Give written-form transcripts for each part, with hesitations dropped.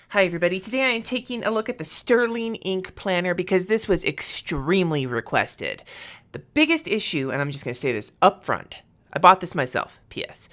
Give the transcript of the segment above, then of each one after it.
Hi everybody, today I am taking a look at the Sterling Ink Planner because this was extremely requested. The biggest issue, and I'm just going to say this up front, I bought this myself, PS,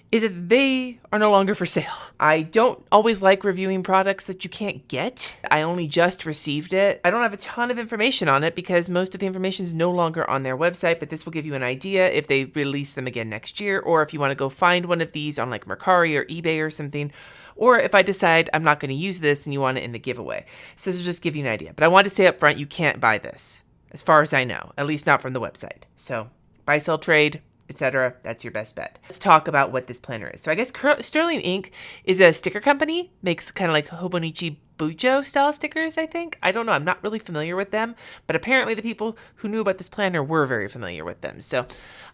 is that they are no longer for sale. I don't always like reviewing products that you can't get. I only just received it. I don't have a ton of information on it because most of the information is no longer on their website, but this will give you an idea if they release them again next year, or if you want to go find one of these on like Mercari or eBay or something, or if I decide I'm not going to use this and you want it in the giveaway. So this will just give you an idea. But I want to say up front, you can't buy this, as far as I know, at least not from the website. So buy, sell, trade, etc. That's your best bet. Let's talk about what this planner is. So I guess Sterling Ink is a sticker company, makes kind of like Hobonichi Bujo style stickers, I think. I don't know. I'm not really familiar with them, but apparently the people who knew about this planner were very familiar with them. So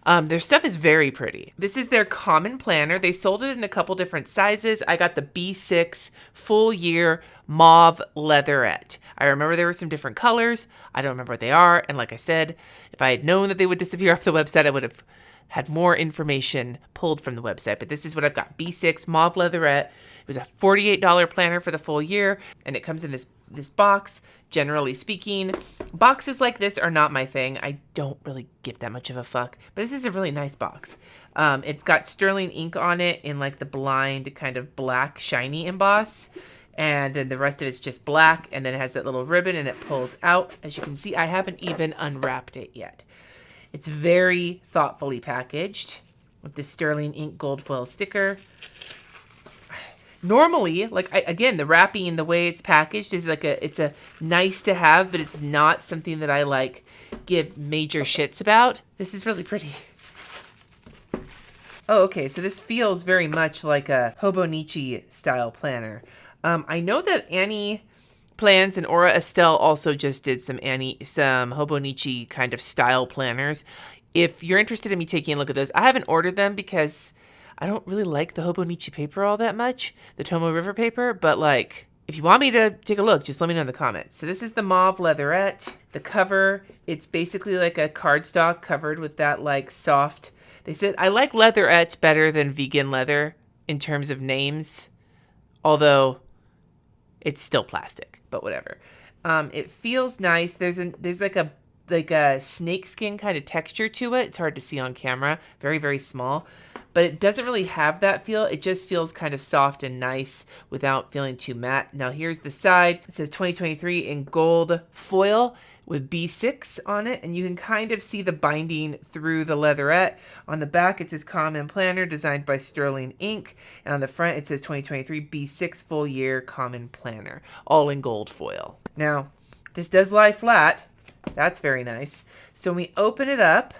their stuff is very pretty. This is their common planner. They sold it in a couple different sizes. I got the B6 full year mauve leatherette. I remember there were some different colors. I don't remember what they are. And like I said, if I had known that they would disappear off the website, I would have had more information pulled from the website, but this is what I've got. B6 mauve leatherette. It was a $48 planner for the full year, and it comes in this box. Generally speaking, boxes like this are not my thing. I don't really give that much of a fuck, but this is a really nice box. It's got Sterling Ink on it in like the blind kind of black shiny emboss, and then the rest of it's just black, and then it has that little ribbon and it pulls out. As you can see, I haven't even unwrapped it yet. It's very thoughtfully packaged with this Sterling Ink gold foil sticker. Normally, again, the wrapping and the way it's packaged is it's a nice to have, but it's not something that I give major shits about. This is really pretty. Oh, okay, so this feels very much like a Hobonichi style planner. I know that Annie Plans and Aura Estelle also just did some Hobonichi kind of style planners. If you're interested in me taking a look at those, I haven't ordered them because I don't really like the Hobonichi paper all that much, the Tomoe River paper, but if you want me to take a look, just let me know in the comments. So this is the mauve leatherette. The cover, it's basically like a cardstock covered with that soft. They said, I like leatherette better than vegan leather in terms of names, although it's still plastic, but whatever. It feels nice. There's like a snakeskin kind of texture to it. It's hard to see on camera. Very, very small. But it doesn't really have that feel. It just feels kind of soft and nice without feeling too matte. Now here's the side. It says 2023 in gold foil with B6 on it, and you can kind of see the binding through the leatherette. On the back, it says Common Planner, designed by Sterling Ink, and on the front, it says 2023 B6 Full Year Common Planner, all in gold foil. Now, this does lie flat. That's very nice. So when we open it up,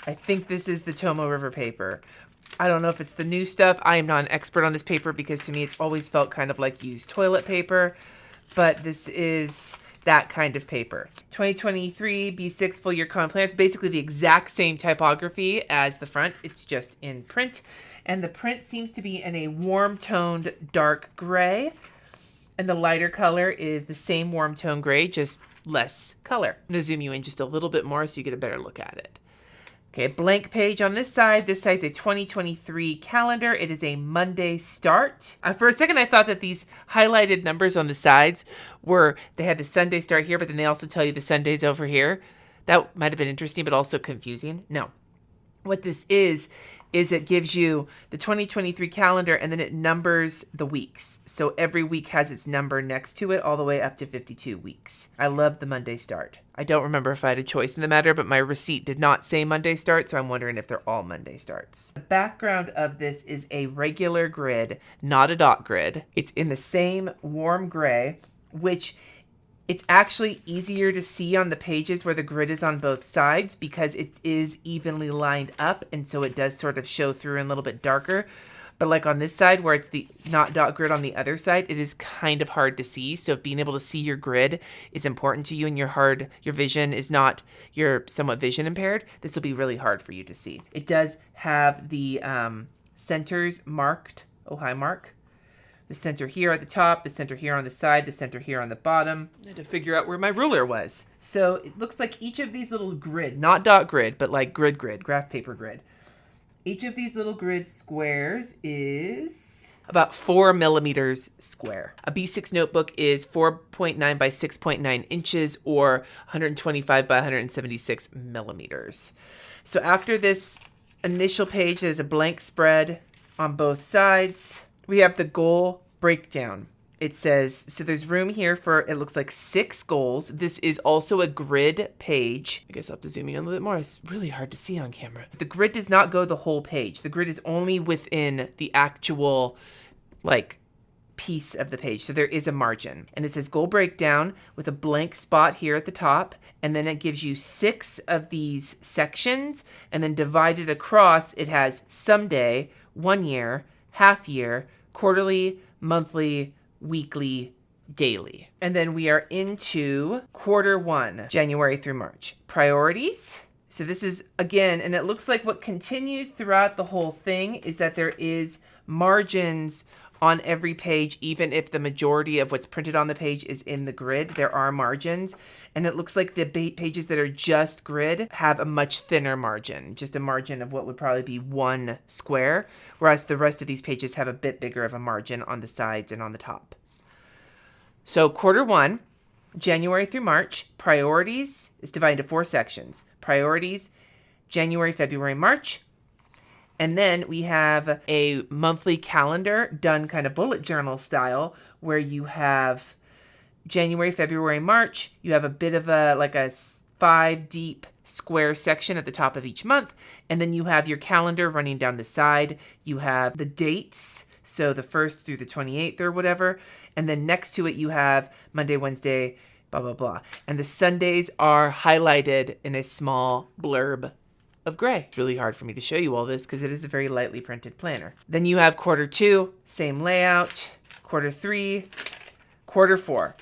I think this is the Tomoe River paper. I don't know if it's the new stuff. I am not an expert on this paper because to me it's always felt kind of like used toilet paper. But this is that kind of paper. 2023 B6 Full Year Common Planner. It's basically the exact same typography as the front. It's just in print. And the print seems to be in a warm-toned dark gray. And the lighter color is the same warm-toned gray, just less color. I'm going to zoom you in just a little bit more so you get a better look at it. Okay, blank page on this side. This side is a 2023 calendar. It is a Monday start. For a second, I thought that these highlighted numbers on the sides they had the Sunday start here, but then they also tell you the Sundays over here. That might have been interesting, but also confusing. No. What this is it gives you the 2023 calendar, and then it numbers the weeks. So every week has its number next to it, all the way up to 52 weeks. I love the Monday start. I don't remember if I had a choice in the matter, but my receipt did not say Monday start, so I'm wondering if they're all Monday starts. The background of this is a regular grid, not a dot grid. It's in the same warm gray, which it's actually easier to see on the pages where the grid is on both sides because it is evenly lined up, and so it does sort of show through in a little bit darker. But like on this side where it's the not dot grid on the other side, it is kind of hard to see. So if being able to see your grid is important to you and your vision is not, you're somewhat vision impaired, this will be really hard for you to see. It does have the centers marked, oh hi mark. The center here at the top, the center here on the side, the center here on the bottom. I had to figure out where my ruler was. So it looks like each of these little grid, not dot grid, but like grid, graph paper grid. Each of these little grid squares is about 4 millimeters square. A B6 notebook is 4.9 by 6.9 inches or 125 by 176 millimeters. So after this initial page, there's a blank spread on both sides. We have the goal breakdown. It says, so there's room here for, it looks like 6 goals. This is also a grid page. I guess I'll have to zoom in a little bit more. It's really hard to see on camera. The grid does not go the whole page. The grid is only within the actual, like, piece of the page. So there is a margin. And it says goal breakdown with a blank spot here at the top. And then it gives you 6 of these sections. And then divided across, it has someday, 1 year, half year, quarterly, monthly, weekly, daily. And then we are into quarter 1, January through March. Priorities. So this is, again, and it looks like what continues throughout the whole thing is that there is margins on every page, even if the majority of what's printed on the page is in the grid, there are margins. And it looks like the pages that are just grid have a much thinner margin, just a margin of what would probably be 1 square, whereas the rest of these pages have a bit bigger of a margin on the sides and on the top. So quarter 1, January through March, priorities is divided into 4 sections. Priorities, January, February, March. And then we have a monthly calendar done kind of bullet journal style where you have January, February, March. You have a bit of a, like a 5 deep square section at the top of each month. And then you have your calendar running down the side. You have the dates. So the 1st through the 28th or whatever. And then next to it, you have Monday, Wednesday, blah, blah, blah. And the Sundays are highlighted in a small blurb of gray. It's really hard for me to show you all this because it is a very lightly printed planner. Then you have quarter 2, same layout, quarter 3, quarter 4.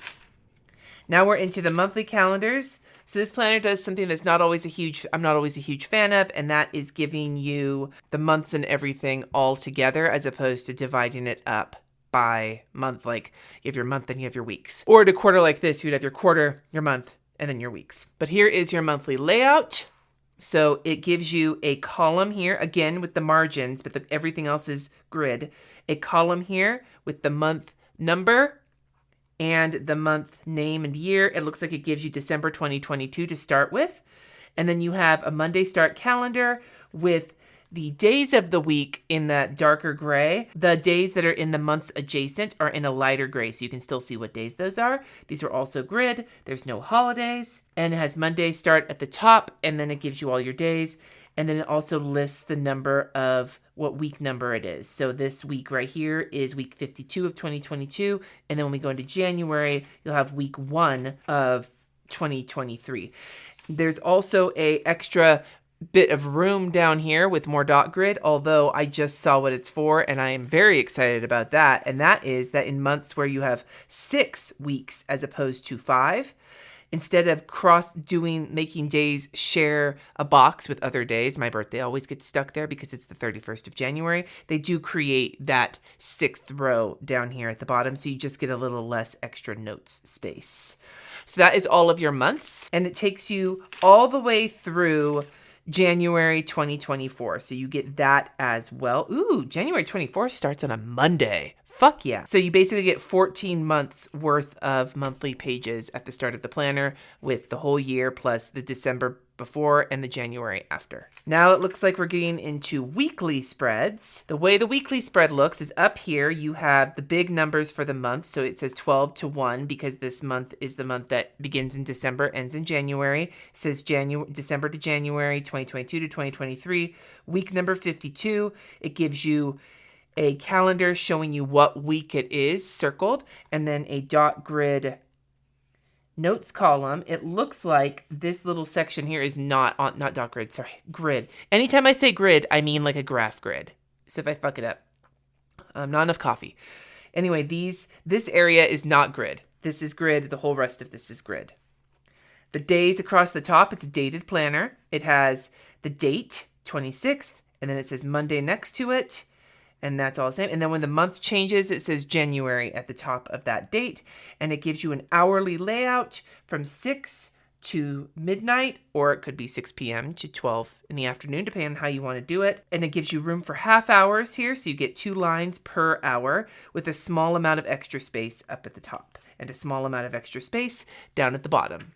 Now we're into the monthly calendars. So this planner does something that's I'm not always a huge fan of, and that is giving you the months and everything all together as opposed to dividing it up by month. Like you have your month and you have your weeks. Or to quarter like this, you'd have your quarter, your month, and then your weeks. But here is your monthly layout. So it gives you a column here, again with the margins, but everything else is grid. A column here with the month number and the month name and year. It looks like it gives you December 2022 to start with. And then you have a Monday start calendar with the days of the week in that darker gray. The days that are in the months adjacent are in a lighter gray, so you can still see what days those are. These are also grid. There's no holidays. And it has Monday start at the top, and then it gives you all your days. And then it also lists the number of what week number it is. So this week right here is week 52 of 2022. And then when we go into January, you'll have week 1 of 2023. There's also a extra bit of room down here with more dot grid, although I just saw what it's for and I am very excited about that. And that is that in months where you have 6 weeks as opposed to 5, instead of making days share a box with other days, my birthday always gets stuck there because it's the 31st of January, they do create that 6th row down here at the bottom, so you just get a little less extra notes space. So that is all of your months, and it takes you all the way through January 2024. So you get that as well. Ooh, January 24th starts on a Monday. Fuck yeah. So you basically get 14 months worth of monthly pages at the start of the planner with the whole year plus the December before and the January after. Now it looks like we're getting into weekly spreads. The way the weekly spread looks is up here you have the big numbers for the month. So it says 12 to 1 because this month is the month that begins in December, ends in January. It says December to January 2022 to 2023. Week number 52, it gives you a calendar showing you what week it is circled, and then a dot grid notes column. It looks like this little section here is not dot grid, sorry, grid. Anytime I say grid, I mean like a graph grid. So if I fuck it up, not enough coffee. Anyway, this area is not grid. This is grid. The whole rest of this is grid. The days across the top, it's a dated planner. It has the date, 26th, and then it says Monday next to it. And that's all the same. And then when the month changes, it says January at the top of that date. And it gives you an hourly layout from 6 to midnight, or it could be 6 p.m. to 12 in the afternoon, depending on how you want to do it. And it gives you room for half hours here, so you get 2 lines per hour with a small amount of extra space up at the top and a small amount of extra space down at the bottom.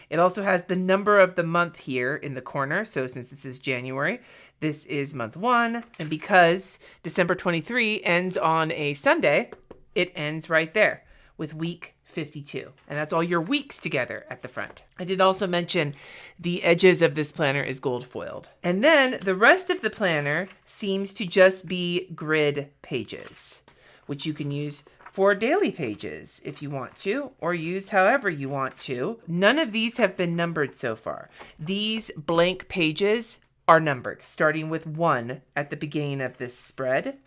It also has the number of the month here in the corner. So since this is January, this is month 1. And because December 23 ends on a Sunday, it ends right there with week 52. And that's all your weeks together at the front. I did also mention the edges of this planner is gold foiled. And then the rest of the planner seems to just be grid pages, which you can use for daily pages if you want to, or use however you want to. None of these have been numbered so far. These blank pages are numbered, starting with 1 at the beginning of this spread.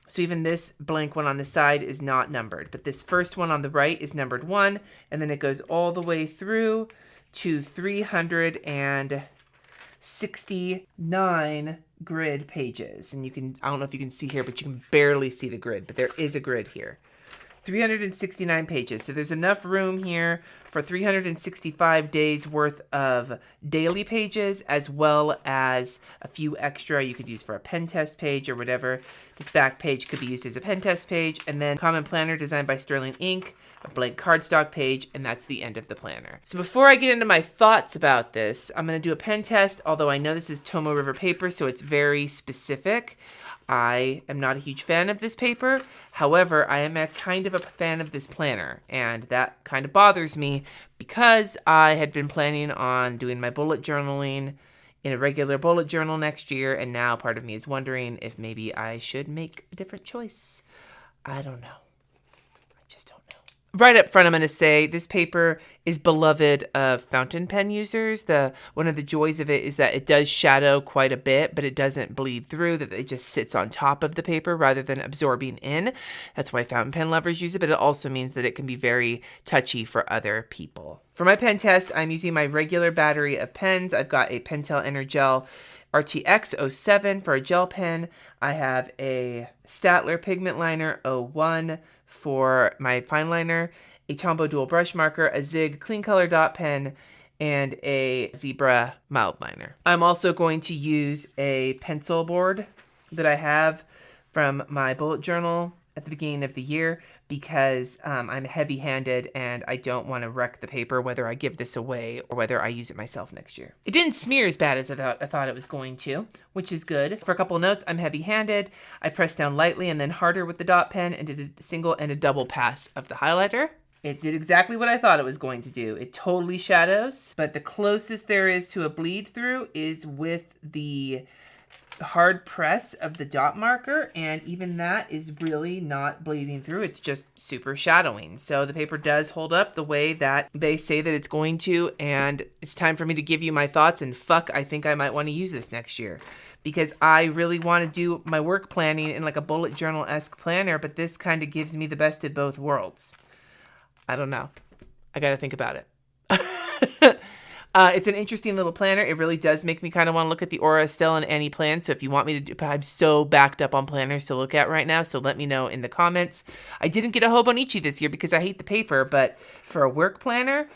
So even this blank one on the side is not numbered, but this first one on the right is numbered 1, and then it goes all the way through to 369 grid pages. And you can, I don't know if you can see here, but you can barely see the grid, but there is a grid here. 369 pages. So there's enough room here for 365 days worth of daily pages, as well as a few extra you could use for a pen test page or whatever. This back page could be used as a pen test page, and then Common Planner designed by Sterling Ink, a blank cardstock page, and that's the end of the planner. So before I get into my thoughts about this, I'm going to do a pen test, although I know this is Tomoe River paper, so it's very specific. I am not a huge fan of this paper. However, I am a kind of a fan of this planner, and that kind of bothers me because I had been planning on doing my bullet journaling in a regular bullet journal next year, and now part of me is wondering if maybe I should make a different choice. I don't know. I just don't know. Right up front, I'm going to say this paper is beloved of fountain pen users. One of the joys of it is that it does shadow quite a bit, but it doesn't bleed through, that it just sits on top of the paper rather than absorbing in. That's why fountain pen lovers use it, but it also means that it can be very touchy for other people. For my pen test, I'm using my regular battery of pens. I've got a Pentel Energel RTX 07 for a gel pen. I have a Staedtler Pigment Liner 01 for my fine liner, a Tombow dual brush marker, a Zig clean color dot pen, and a Zebra mild liner. I'm also going to use a pencil board that I have from my bullet journal at the beginning of the year because I'm heavy-handed and I don't want to wreck the paper, whether I give this away or whether I use it myself next year. It didn't smear as bad as I thought it was going to, which is good. For a couple of notes, I'm heavy-handed. I pressed down lightly and then harder with the dot pen and did a single and a double pass of the highlighter. It did exactly what I thought it was going to do. It totally shadows, but the closest there is to a bleed through is with the hard press of the dot marker, and even that is really not bleeding through. It's just super shadowing. So the paper does hold up the way that they say that it's going to, and it's time for me to give you my thoughts, and fuck, I think I might want to use this next year because I really want to do my work planning in like a bullet journal-esque planner, but this kind of gives me the best of both worlds. I don't know. I got to think about it. It's an interesting little planner. It really does make me kind of want to look at the Aura Estelle and Annie plans. So if you want me to do, I'm so backed up on planners to look at right now. So let me know in the comments. I didn't get a Hobonichi this year because I hate the paper, but for a work planner,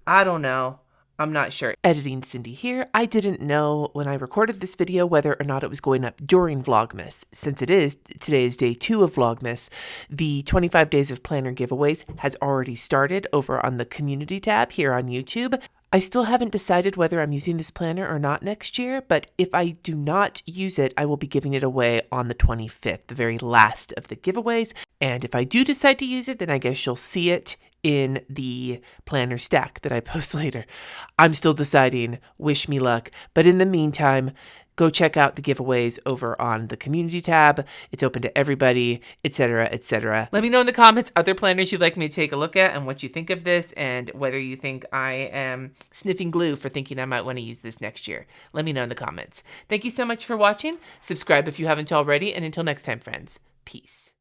I don't know. I'm not sure. Editing Cindy here. I didn't know when I recorded this video whether or not it was going up during Vlogmas. Since today is day 2 of Vlogmas, the 25 days of planner giveaways has already started over on the community tab here on YouTube. I still haven't decided whether I'm using this planner or not next year, but if I do not use it, I will be giving it away on the 25th, the very last of the giveaways. And if I do decide to use it, then I guess you'll see it in the planner stack that I post later. I'm still deciding. Wish me luck. But in the meantime, go check out the giveaways over on the community tab. It's open to everybody, etc., etc. Let me know in the comments other planners you'd like me to take a look at and what you think of this and whether you think I am sniffing glue for thinking I might want to use this next year. Let me know in the comments. Thank you so much for watching. Subscribe if you haven't already, and until next time, friends, peace.